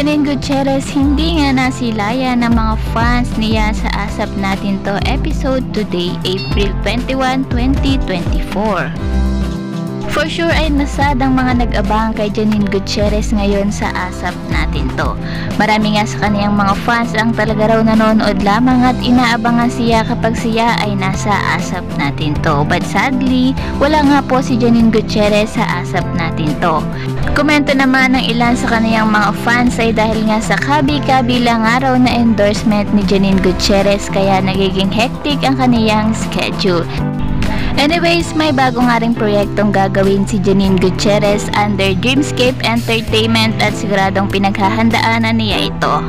Janine Gutierrez hindi nga nasilayan ng mga fans niya sa Asap Natin To episode today, April 21, 2024. For sure ay nasad ang mga nag-abang kay Janine Gutierrez ngayon sa Asap Natin To. Marami nga sa kaniyang mga fans ang talaga raw nanonood lamang at inaabangan siya kapag siya ay nasa Asap Natin To. But sadly, wala nga po si Janine Gutierrez sa Asap Natin To. Komento naman ng ilan sa kaniyang mga fans ay dahil nga sa kabi-kabilang araw na endorsement ni Janine Gutierrez kaya nagiging hectic ang kaniyang schedule. Anyways, may bago nga ring proyektong gagawin si Janine Gutierrez under Dreamscape Entertainment at siguradong pinaghahandaanan niya ito.